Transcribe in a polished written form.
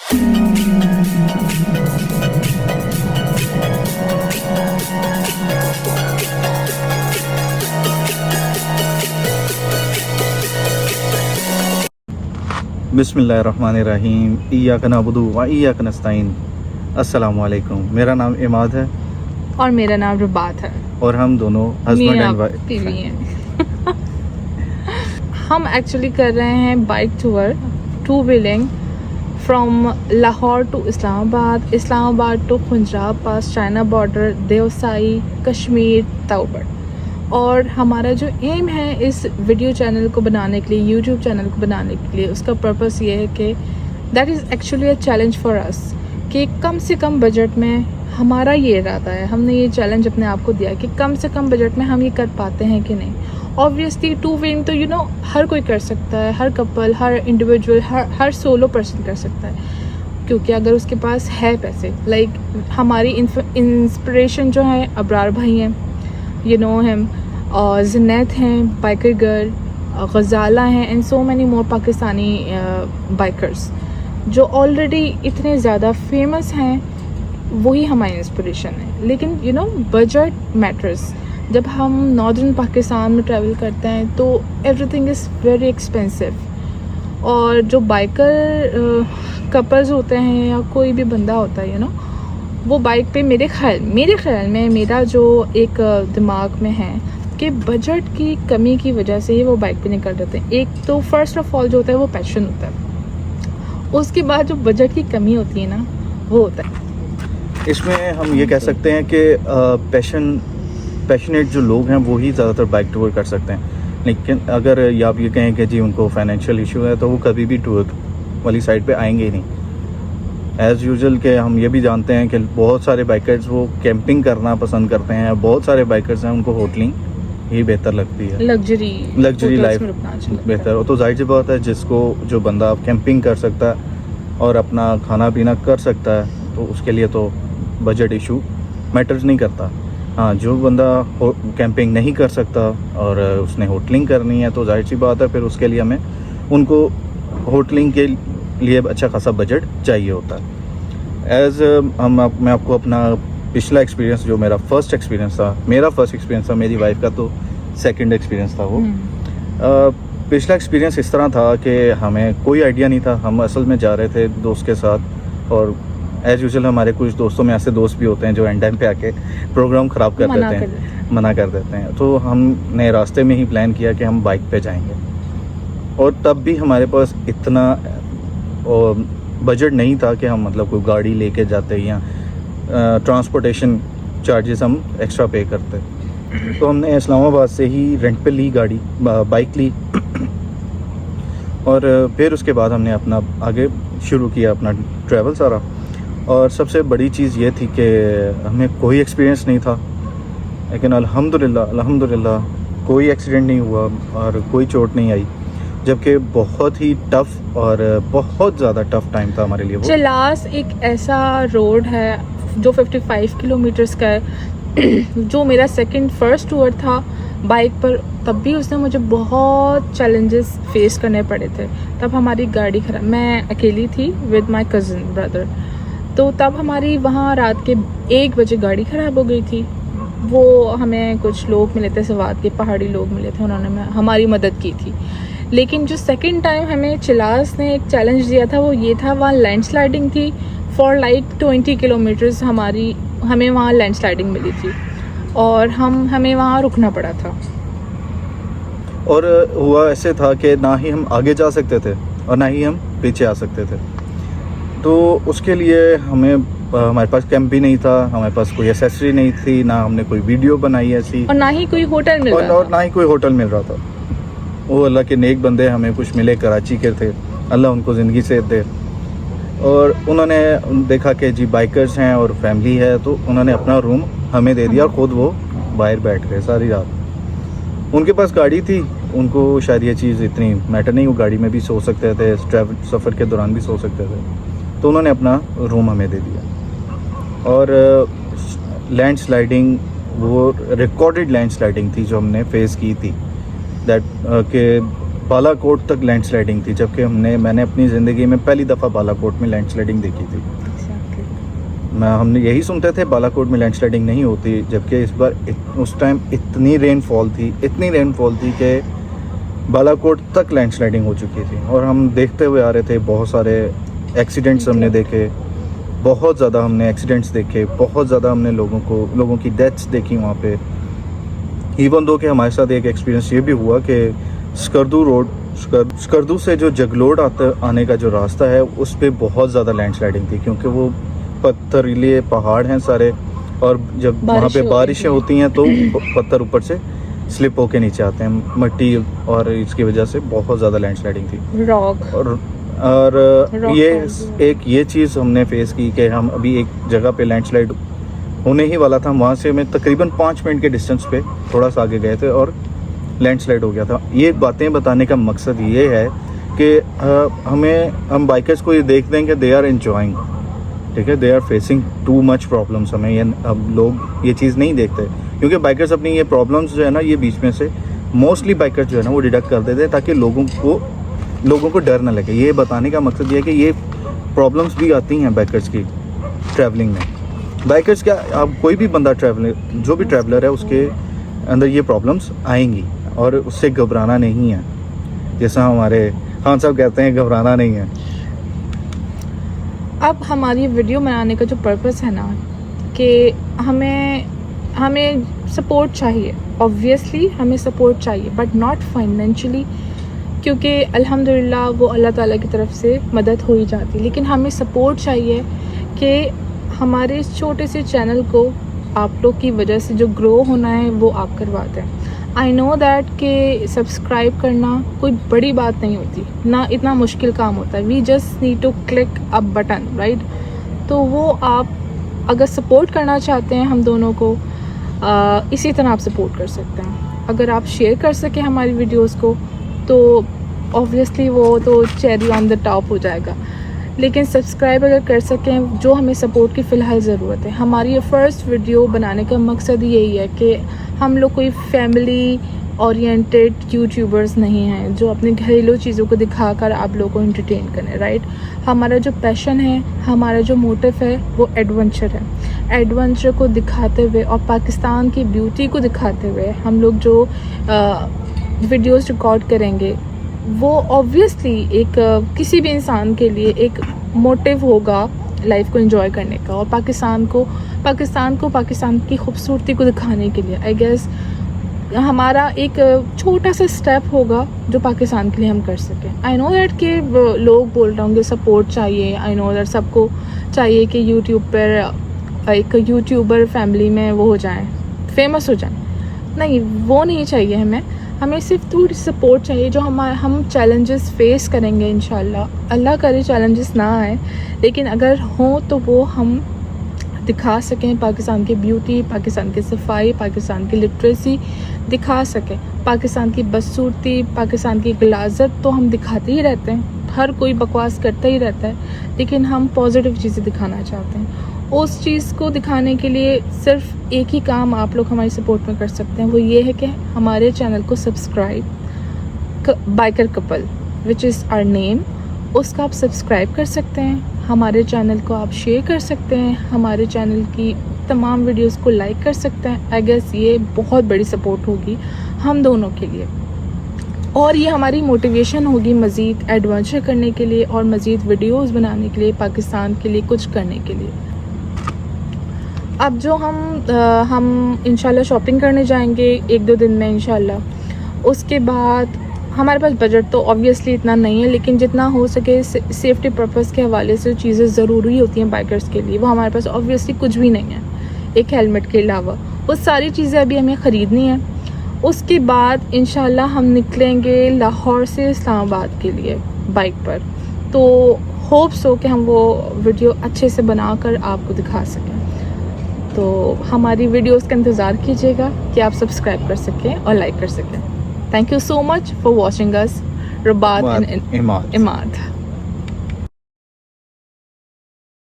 बिस्मिल्लाहिर्रहमानिर्रहीम इय्याका नअबुदु व इय्याका नस्तईन। अस्सलामु अलैकुम। मेरा नाम इमाद है और मेरा नाम रुबात है और हम दोनों हस्बैंड एंड वाइफ बीवी हैं। हम एक्चुअली कर रहे हैं bike tour, two wheeling from Lahore to Islamabad, Islamabad to Khunjerab Pass, China border, Deosai, Kashmir, Taobat. और हमारा जो एम है इस वीडियो चैनल को बनाने के लिए, यूट्यूब चैनल को बनाने के लिए, उसका पर्पस ये है कि that is actually a challenge for us कि कम से कम बजट में, हमारा ये इरादा है, हमने ये चैलेंज अपने आप को दिया कि कम से कम बजट में हम ये कर पाते हैं कि नहीं। ऑब्वियसली टू व्हीलिंग तो यू नो हर कोई कर सकता है, हर कपल, हर इंडिविजुअल, हर सोलो पर्सन कर सकता है, क्योंकि अगर उसके पास है पैसे। लाइक हमारी इंस्पिरेशन जो है अबरार भाई हैं, यू नो हिम, और ज़नैत हैं बाइकर गर्ल, गज़ाला हैं, and so many more Pakistani bikers जो ऑलरेडी इतने ज़्यादा फेमस हैं, वही हमारी इंस्पिरेशन है। लेकिन यू नो बजट मैटर्स। जब हम नॉर्दर्न पाकिस्तान में ट्रैवल करते हैं तो एवरीथिंग इज़ वेरी एक्सपेंसिव, और जो बाइकर कपल्स होते हैं या कोई भी बंदा होता है, यू नो, वो बाइक पे मेरे ख्याल में, मेरा जो एक दिमाग में है कि बजट की कमी की वजह से ही वो बाइक पे निकल जाते हैं। एक तो फर्स्ट ऑफ ऑल जो होता है वो पैशन होता है, उसके बाद जो बजट की कमी होती है ना, वो होता है। इसमें हम ये कह सकते हैं कि पैशनेट जो लोग हैं वो ही ज़्यादातर बाइक टूर कर सकते हैं। लेकिन अगर आप ये कहें कि जी उनको फाइनेंशियल इशू है तो वो कभी भी टूर वाली साइड पे आएंगे ही नहीं। एज़ यूजुअल के हम ये भी जानते हैं कि बहुत सारे बाइकर्स वो कैंपिंग करना पसंद करते हैं, बहुत सारे बाइकर्स हैं उनको होटलिंग ही बेहतर लगती है, लग्जरी लाइफ बेहतर हो। तो जाहिर सी बात है जिसको जो बंदा कैंपिंग कर सकता है और अपना खाना पीना कर सकता है तो उसके लिए तो बजट इशू मैटर्स नहीं करता। हाँ, जो बंदा कैंपिंग नहीं कर सकता और उसने होटलिंग करनी है तो जाहिर सी बात है फिर उसके लिए हमें उनको होटलिंग के लिए अच्छा खासा बजट चाहिए होता है। मैं आपको अपना पिछला एक्सपीरियंस, जो मेरा फर्स्ट एक्सपीरियंस था, मेरी वाइफ का तो सेकंड एक्सपीरियंस था वो। पिछला एक्सपीरियंस इस तरह था कि हमें कोई आइडिया नहीं था। हम असल में जा रहे थे दोस्त के साथ, और एज़ यूजुअल हमारे कुछ दोस्तों में ऐसे दोस्त भी होते हैं जो एंड टाइम पे आके प्रोग्राम ख़राब कर देते हैं, मना कर देते हैं। तो हमने रास्ते में ही प्लान किया कि हम बाइक पे जाएंगे, और तब भी हमारे पास इतना बजट नहीं था कि हम मतलब कोई गाड़ी लेके जाते या ट्रांसपोर्टेशन चार्जेस हम एक्स्ट्रा पे करते। तो हमने इस्लामाबाद से ही रेंट पे ली गाड़ी, बाइक ली, और फिर उसके बाद हमने अपना आगे शुरू किया अपना ट्रैवल सारा। और सबसे बड़ी चीज़ ये थी कि हमें कोई एक्सपीरियंस नहीं था, लेकिन अल्हम्दुलिल्लाह कोई एक्सीडेंट नहीं हुआ और कोई चोट नहीं आई, जबकि बहुत ही टफ़ और बहुत ज़्यादा टफ़ टाइम था हमारे लिए वो। चिलास एक ऐसा रोड है जो 55 किलोमीटर्स का है। जो मेरा फर्स्ट टूर था बाइक पर, तब भी उसने मुझे बहुत चैलेंजेस फेस करने पड़े थे। तब हमारी गाड़ी खराब, मैं अकेली थी विद माय कज़न ब्रदर, तो तब हमारी वहाँ रात के 1 बजे गाड़ी ख़राब हो गई थी। वो हमें कुछ लोग मिले थे, सवात के पहाड़ी लोग मिले थे, उन्होंने हमारी मदद की थी। लेकिन जो सेकंड टाइम हमें चिलास ने एक चैलेंज दिया था वो ये था, वहाँ लैंडस्लाइडिंग थी फॉर लाइक 20 किलोमीटर्स। हमें वहाँ लैंडस्लाइडिंग मिली थी और हमें वहाँ रुकना पड़ा था। और हुआ ऐसे था कि ना ही हम आगे जा सकते थे और ना ही हम पीछे आ सकते थे। तो उसके लिए हमारे पास कैंप भी नहीं था, हमारे पास कोई एसेसरी नहीं थी, ना हमने कोई वीडियो बनाई ऐसी, और ना ही कोई होटल मिल रहा था। वो अल्लाह के नेक बंदे हमें कुछ मिले, कराची के थे, अल्लाह उनको ज़िंदगी से दे। और उन्होंने देखा कि जी बाइकर्स हैं और फैमिली है, तो उन्होंने अपना रूम हमें दे दिया और ख़ुद वो बाहर बैठ गए सारी रात। उनके पास गाड़ी थी, उनको शायद ये चीज़ इतनी मैटर नहीं, वो गाड़ी में भी सो सकते थे, सफ़र के दौरान भी सो सकते थे, तो उन्होंने अपना रूम हमें दे दिया। और लैंड स्लाइडिंग, वो रिकॉर्डेड लैंड स्लाइडिंग थी जो हमने फेस की थी, दैट के बालाकोट तक लैंडस्लाइडिंग थी, जबकि मैंने अपनी ज़िंदगी में पहली दफ़ा बालाकोट में लैंडस्लाइडिंग देखी थी। हमने यही सुनते थे बालाकोट में लैंडस्लाइडिंग नहीं होती, जबकि इस बार उस टाइम इतनी रेनफॉल थी कि बालाकोट तक लैंडस्लाइडिंग हो चुकी थी। और हम देखते हुए आ रहे थे, बहुत सारे एक्सीडेंट्स हमने देखे, बहुत ज़्यादा हमने एक्सीडेंट्स देखे, बहुत ज़्यादा हमने लोगों की डेथ्स देखी वहाँ पे। इवन दो कि हमारे साथ एक एक्सपीरियंस ये भी हुआ कि स्कर्दू से जो जगलोड आने का जो रास्ता है उस पर बहुत ज़्यादा लैंडस्लाइडिंग थी, क्योंकि वो पत्थरीले पहाड़ हैं सारे, और जब वहाँ पे बारिशें होती हैं तो पत्थर ऊपर से स्लिप होके नीचे आते हैं, मिट्टी, और इसकी वजह से बहुत ज़्यादा लैंडस्लाइडिंग थी। रॉक और ये चीज़ हमने फेस की कि हम अभी एक जगह पे लैंडस्लाइड होने ही वाला था, वहाँ से हमें तकरीबन 5 मिनट के डिस्टेंस पे थोड़ा सा आगे गए थे और लैंडस्लाइड हो गया था। ये बातें बताने का मकसद ये है कि हम बाइकर्स को ये देख दें कि दे आर एंजॉइंग, ठीक है, they are facing too much problems. हमें ये अब लोग ये चीज़ नहीं देखते, क्योंकि बाइकर्स अपनी ये प्रॉब्लम्स जो है ना, ये बीच में से मोस्टली बाइकर्स जो है ना वो डिडक्ट कर देते हैं ताकि लोगों को डर ना लगे। ये बताने का मकसद ये है कि ये प्रॉब्लम्स भी आती हैं बाइकर्स की ट्रैवलिंग में। बाइकर्स क्या, अब कोई भी बंदा जो भी ट्रैवलर है उसके अंदर ये प्रॉब्लम्स आएंगी, और उससे घबराना नहीं है। जैसा हमारे खान साहब कहते हैं, घबराना नहीं है। अब हमारी वीडियो बनाने का जो पर्पस है ना, कि हमें सपोर्ट चाहिए, ऑब्वियसली हमें सपोर्ट चाहिए, बट नॉट फाइनेंशियली, क्योंकि अल्हम्दुलिल्लाह वो अल्लाह ताला की तरफ से मदद हो ही जाती है। लेकिन हमें सपोर्ट चाहिए कि हमारे इस छोटे से चैनल को आप लोग की वजह से जो ग्रो होना है वो आप करवाते हैं। आई नो दैट कि सब्सक्राइब करना कोई बड़ी बात नहीं होती, ना इतना मुश्किल काम होता है। We just need to click a button, right? तो वो आप अगर सपोर्ट करना चाहते हैं हम दोनों को, इसी तरह आप सपोर्ट कर सकते हैं। अगर आप शेयर कर सकें हमारी वीडियोस को तो ऑब्वियसली वो तो चेरी ऑन द टॉप हो जाएगा। लेकिन सब्सक्राइब अगर कर सकें, जो हमें सपोर्ट की फ़िलहाल ज़रूरत है। हमारी ये फ़र्स्ट वीडियो बनाने का मकसद यही है कि हम लोग कोई फैमिली ओरिएंटेड यूट्यूबर्स नहीं हैं जो अपने घरेलू चीज़ों को दिखाकर आप लोगों को एंटरटेन करें, राइट? हमारा जो पैशन है, हमारा जो मोटिव है वो एडवेंचर है। एडवेंचर को दिखाते हुए और पाकिस्तान की ब्यूटी को दिखाते हुए हम लोग जो वीडियोस रिकॉर्ड करेंगे वो ऑब्वियसली एक किसी भी इंसान के लिए एक मोटिव होगा लाइफ को एंजॉय करने का, और पाकिस्तान की खूबसूरती को दिखाने के लिए आई गेस हमारा एक छोटा सा स्टेप होगा जो पाकिस्तान के लिए हम कर सकें। आई नो दैट कि लोग बोल रहे होंगे सपोर्ट चाहिए, आई नो दैट सबको चाहिए कि यूट्यूब पर एक यूट्यूबर फैमिली में वो हो जाए, फेमस हो जाए। नहीं, वो नहीं चाहिए हमें सिर्फ थोड़ी सपोर्ट चाहिए। जो हम चैलेंजेस फेस करेंगे इंशाल्लाह, अल्लाह करे चैलेंजेस ना आए, लेकिन अगर हों तो वो हम दिखा सकें पाकिस्तान की ब्यूटी, पाकिस्तान की सफाई, पाकिस्तान की लिटरेसी दिखा सकें, पाकिस्तान की बदसूरती, पाकिस्तान की गलाजत तो हम दिखाते ही रहते हैं, हर कोई बकवास करता ही रहता है, लेकिन हम पॉजिटिव चीज़ें दिखाना चाहते हैं। उस चीज़ को दिखाने के लिए सिर्फ एक ही काम आप लोग हमारी सपोर्ट में कर सकते हैं, वो ये है कि हमारे चैनल को subscribe, biker couple which is our name, उसका आप सब्सक्राइब कर सकते हैं। हमारे चैनल को आप शेयर कर सकते हैं, हमारे चैनल की तमाम वीडियोस को लाइक कर सकते हैं। आई गेस ये बहुत बड़ी सपोर्ट होगी हम दोनों के लिए, और ये हमारी मोटिवेशन होगी मज़ीद एडवेंचर करने के लिए और मज़ीद वीडियोस बनाने के लिए, पाकिस्तान के लिए कुछ करने के लिए। अब जो हम इंशाल्लाह शॉपिंग करने जाएंगे 1-2 दिन में इंशाल्लाह। उसके बाद हमारे पास बजट तो ऑब्वियसली इतना नहीं है, लेकिन जितना हो सके सेफ्टी पर्पस के हवाले से चीज़ें ज़रूरी होती हैं बाइकर्स के लिए, वो हमारे पास ऑब्वियसली कुछ भी नहीं है एक हेलमेट के अलावा। वो सारी चीज़ें अभी हमें ख़रीदनी है। उसके बाद इंशाल्लाह हम निकलेंगे लाहौर से इस्लामाबाद के लिए बाइक पर। तो होप्स हो कि हम वो वीडियो अच्छे से बनाकर आपको दिखा सकें। तो हमारी वीडियोस का इंतज़ार कीजिएगा कि आप सब्सक्राइब कर सकें और लाइक कर सकें। Thank you so much for watching us. Rabat and Imad.